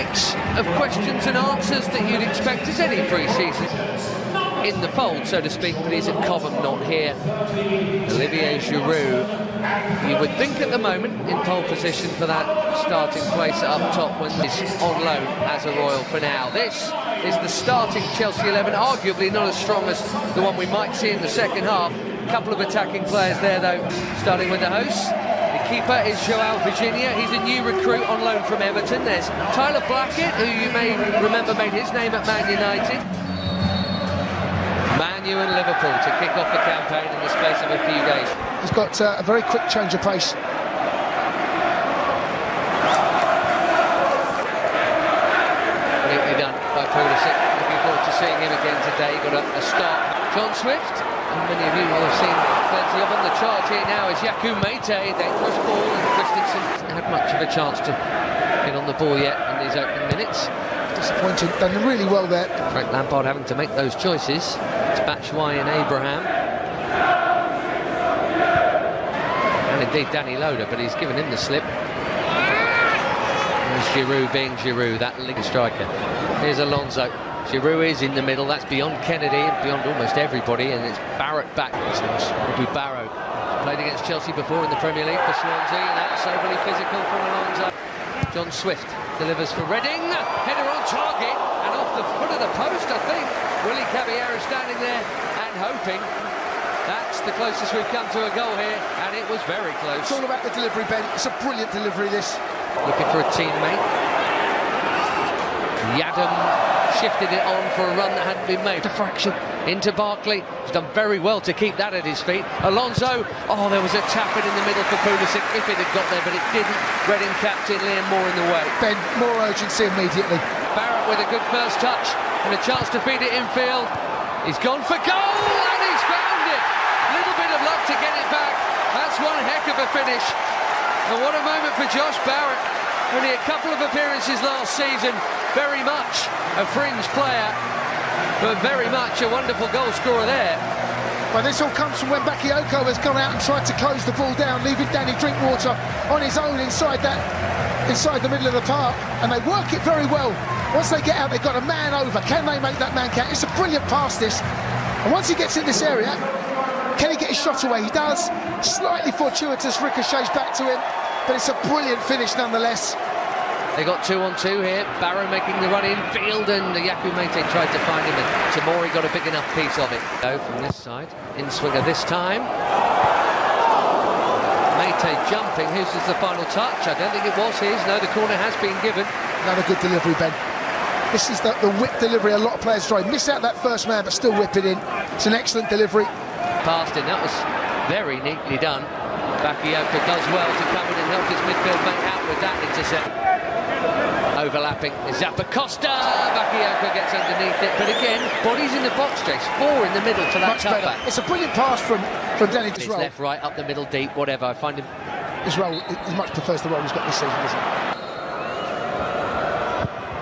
mix of questions and answers that you'd expect as any pre-season in the fold, so to speak, but he's at Cobham, not here. Olivier Giroud, you would think at the moment in pole position for that starting place up top when he's on loan as a Royal for now. This is the starting Chelsea 11, arguably not as strong as the one we might see in the second half. A couple of attacking players there though, starting with the hosts. The keeper is Joao Virginia. He's a new recruit on loan from Everton. There's Tyler Blackett, who you may remember made his name at Man United. Man U and Liverpool to kick off the campaign in the space of a few days. He's got a very quick change of pace. Neatly done by Pulisic. Looking forward to seeing him again today. Got a start. John Swift, and many of you will have seen plenty of on the charge here now, is Yakou Meite. Dangerous ball, and Christensen hasn't had much of a chance to get on the ball yet in these opening minutes. Disappointing, done really well there. Frank Lampard having to make those choices. It's Batshuayi and Abraham. And indeed Danny Loader, but he's given him the slip. There's Giroud being Giroud, that league striker. Here's Alonso. Giroud is in the middle, that's beyond Kennedy, beyond almost everybody, and it's Barrett back. It'll be Barrow. Played against Chelsea before in the Premier League for Swansea, and that's overly physical from Alonso. John Swift delivers for Reading. Header on target and off the foot of the post, I think. Willy Caballero standing there and hoping. That's the closest we've come to a goal here, and it was very close. It's all about the delivery, Ben. It's a brilliant delivery, this. Looking for a teammate. Yadam shifted it on for a run that hadn't been made. Defraction into Barkley. He's done very well to keep that at his feet. Alonso, oh, there was a tap in the middle for Pulisic if it had got there, but it didn't. Reading captain Liam Moore in the way. Ben, more urgency immediately. Barrett with a good first touch and a chance to feed it infield. He's gone for goal and he's found it. Little bit of luck to get it back. That's one heck of a finish. And what a moment for Josh Barrett. Only a couple of appearances last season. Very much a fringe player, but very much a wonderful goal scorer there. Well, this all comes from when Bakayoko has gone out and tried to close the ball down, leaving Danny Drinkwater on his own inside the middle of the park, and they work it very well. Once they get out, they've got a man over. Can they make that man count? It's a brilliant pass, this. And once he gets in this area, can he get his shot away? He does. Slightly fortuitous ricochets back to him, but it's a brilliant finish nonetheless. They got 2-on-2 here. Barrow making the run in field, and Yakou Meite tried to find him, and Tamori got a big enough piece of it. Go from this side. In swinger this time. Meite jumping. Who's the final touch? I don't think it was his. No, the corner has been given. Another good delivery, Ben. This is the whip delivery. A lot of players try. Miss out that first man, but still whip it in. It's an excellent delivery. Past him. That was very neatly done. Bakayoko does well to come in and help his midfield mate out with that intercept. Overlapping is Zappacosta. Bakayoko gets underneath it, but again, bodies in the box, Jace. 4 in the middle for that cutback. It's a brilliant pass from Danny to roll. Left, right, up the middle, deep, whatever. I find him. His roll, he much prefers the roll he's got this season, doesn't he?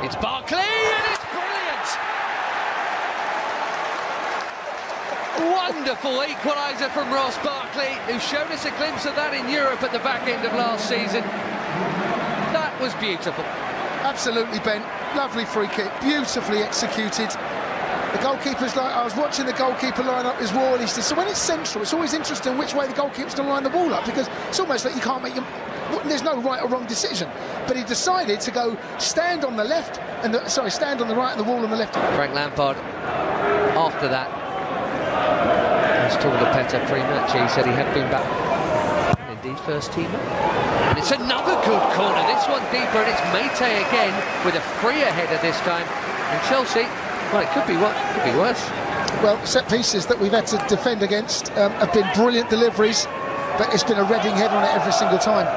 It's Barkley, and it's brilliant. Wonderful equaliser from Ross Barkley, who showed us a glimpse of that in Europe at the back end of last season. That was beautiful. Absolutely, Ben. Lovely free kick, beautifully executed. The goalkeeper's like, I was watching the goalkeeper line up his wall. He said, so when it's central, it's always interesting which way the goalkeeper's going to line the wall up, because it's almost like you can't make there's no right or wrong decision. But he decided to go stand on the left and stand on the right and the wall on the left. Frank Lampard, after that, I was talking to Petter pre-match. He said he had been back. Indeed, first teamer. And it's another good corner. This one deeper, and it's Meite again with a freer header this time. And Chelsea, well, it could be worse. Well, set pieces that we've had to defend against have been brilliant deliveries, but it's been a Reading header on it every single time.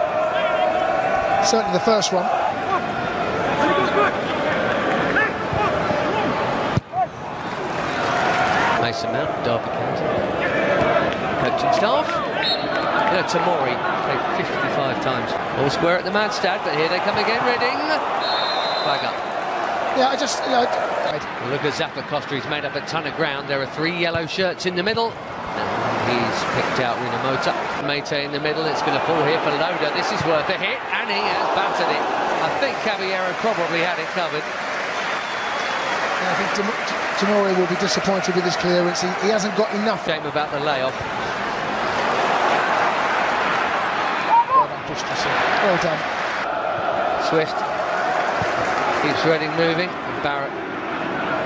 Certainly the first one. Mason Mount, Derby County. Coaching staff. Tamori played 55 times. All square at the Madstad, but here they come again, Reading. Flag up. Yeah, Look at Zappacosta, he's made up a ton of ground. There are 3 yellow shirts in the middle. he's picked out Rinomota. Mate in the middle, it's going to fall here for Loda. This is worth a hit, and he has battered it. I think Caballero probably had it covered. I think Tamori will be disappointed with his clearance. He hasn't got enough. Shame about the layoff. Well done. Swift keeps Reading moving, and Barrett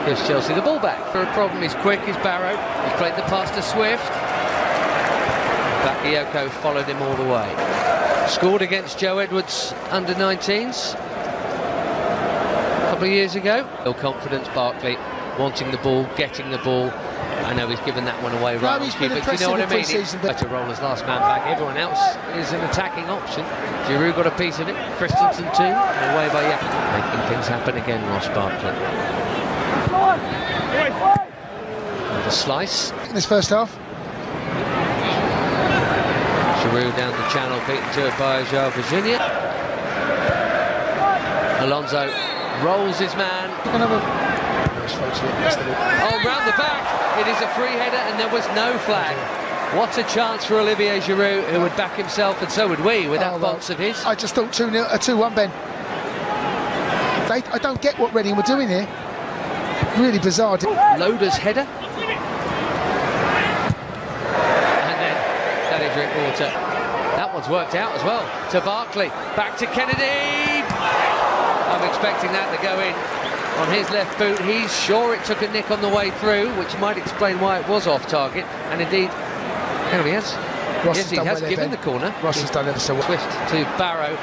gives Chelsea the ball back. For a problem, he's quick, he's Barrow. He's played the pass to Swift. Bakayoko followed him all the way. Scored against Joe Edwards under-19s a couple of years ago. Ill confidence, Barkley wanting the ball, getting the ball. I know he's given that one away right on cue, but you know what I mean? Better roll as last man back. Everyone else is an attacking option. Giroud got a piece of it. Christensen too. Away by Yep. Making things happen again, Ross Barkley. The slice. In this first half. Giroud down the channel, beaten to it by João Virginia. Alonso rolls his man. Oh, round the back. It is a free header, and there was no flag. What a chance for Olivier Giroud, who would back himself, and so would we, with that box of his. I just thought 2-1, Ben. I don't get what Reading were doing here. Really bizarre. Loda's header. And then Danny Drinkwater. That one's worked out as well. To Barkley. Back to Kennedy. I'm expecting that to go in. On his left boot, he's sure it took a nick on the way through, which might explain why it was off target. And indeed, here he has. Yes, he has given the corner. Ross has done ever so well. Swift to Barrow.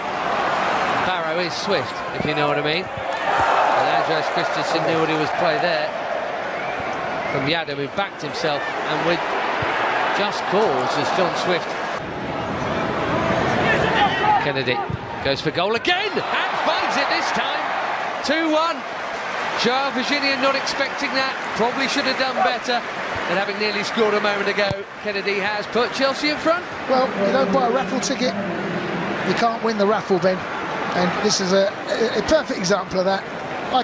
Barrow is Swift, if you know what I mean. And Andres Christensen knew what he was playing there. From Yadam, who backed himself, and with just cause as John Swift. Kennedy goes for goal again, and finds it this time. 2-1. João Virginia not expecting that, probably should have done better, and having nearly scored a moment ago, Kennedy has put Chelsea in front. Well, you don't buy a raffle ticket, you can't win the raffle, Ben, and this is a perfect example of that. I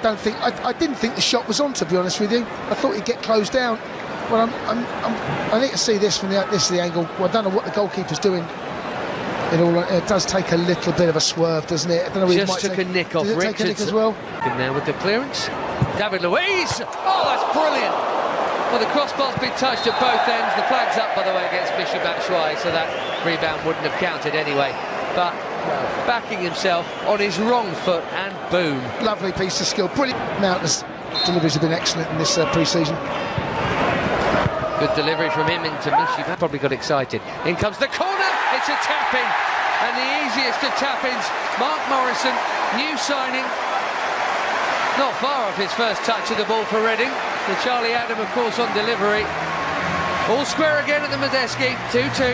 didn't think the shot was on, to be honest with you. I thought he'd get closed down. Well, I need to see this from the angle. Well, I don't know what the goalkeeper's doing. It does take a little bit of a swerve, doesn't it? I don't know. Just took a nick off Richards. Take a nick as well. Good now with the clearance. David Luiz. Oh, that's brilliant. Well, the crossbar's been touched at both ends. The flag's up, by the way, against Michy Batshuayi, so that rebound wouldn't have counted anyway. But backing himself on his wrong foot, and boom. Lovely piece of skill. Brilliant. Mountain's deliveries have been excellent in this pre-season. Good delivery from him into Michy. Probably got excited. In comes the corner. It's a tap-in, and the easiest of tap-ins. Mark Morrison, new signing. Not far off his first touch of the ball for Reading. The Charlie Adam, of course, on delivery. All square again at the Madejski. 2-2.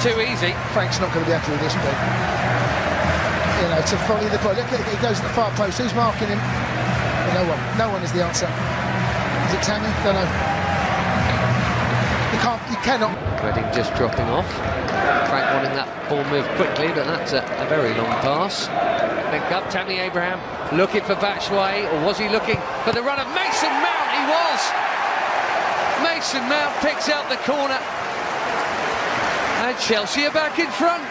Too easy. Frank's not going to be happy with this, but you know, to follow the ball. Look, he goes to the far post. Who's marking him? Well, no one. No one is the answer. Is it Tammy? Don't know. You cannot. Reading just dropping off. Frank wanting that ball moved quickly, but that's a very long pass. Link up, Tammy Abraham looking for Batshuayi, or was he looking for the run of Mason Mount? He was! Mason Mount picks out the corner. And Chelsea are back in front.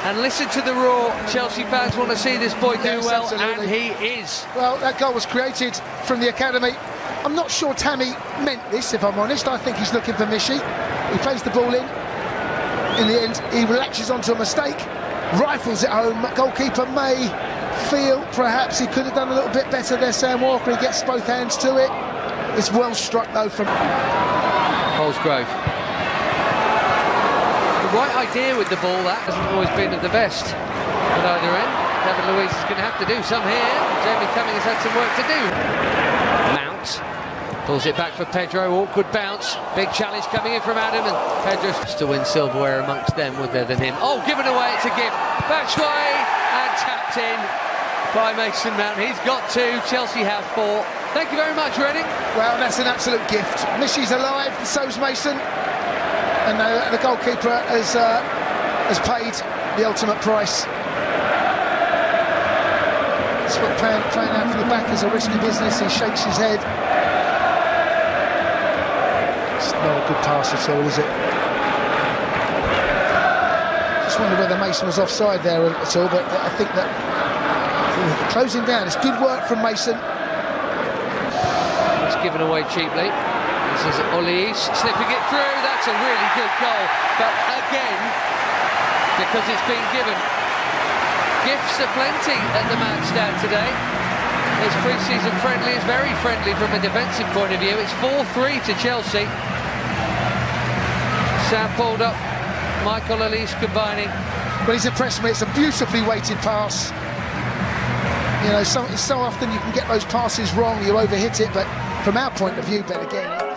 And listen to the roar. Chelsea fans want to see this boy do well, absolutely. And he is. Well, that goal was created from the academy. I'm not sure Tammy meant this, if I'm honest. I think he's looking for Michy. He plays the ball in. In the end, he relaxes onto a mistake, rifles it home. Goalkeeper may feel perhaps he could have done a little bit better there, Sam Walker. He gets both hands to it. It's well struck, though, from Holsgrove. The right idea with the ball, that hasn't always been of the best at either end. David Luiz is going to have to do some here. Jamie Cummings has had some work to do. Mount pulls it back for Pedro. Awkward bounce. Big challenge coming in from Adam, and Pedro to win silverware amongst them, would there, than him. Oh, given away, it's a gift. Batshuayi, and tapped in by Mason Mount. He's got two. Chelsea have four. Thank you very much, Reading. Well, that's an absolute gift. Michy's alive, and so's Mason. And the goalkeeper has paid the ultimate price. Playing out from the back is a risky business. He shakes his head. It's not a good pass at all, is it? Just wonder whether Mason was offside there at all, but I think that closing down. It's good work from Mason. It's given away cheaply. This is Olise slipping it through. That's a really good goal. But again, because it's been given, gifts aplenty at the Madstand today. This pre-season friendly is very friendly from a defensive point of view. It's 4-3 to Chelsea. Sam pulled up, Michael Olise combining. Well, he's impressed me. It's a beautifully weighted pass. You know, so often you can get those passes wrong, you overhit it, but from our point of view, Ben, again...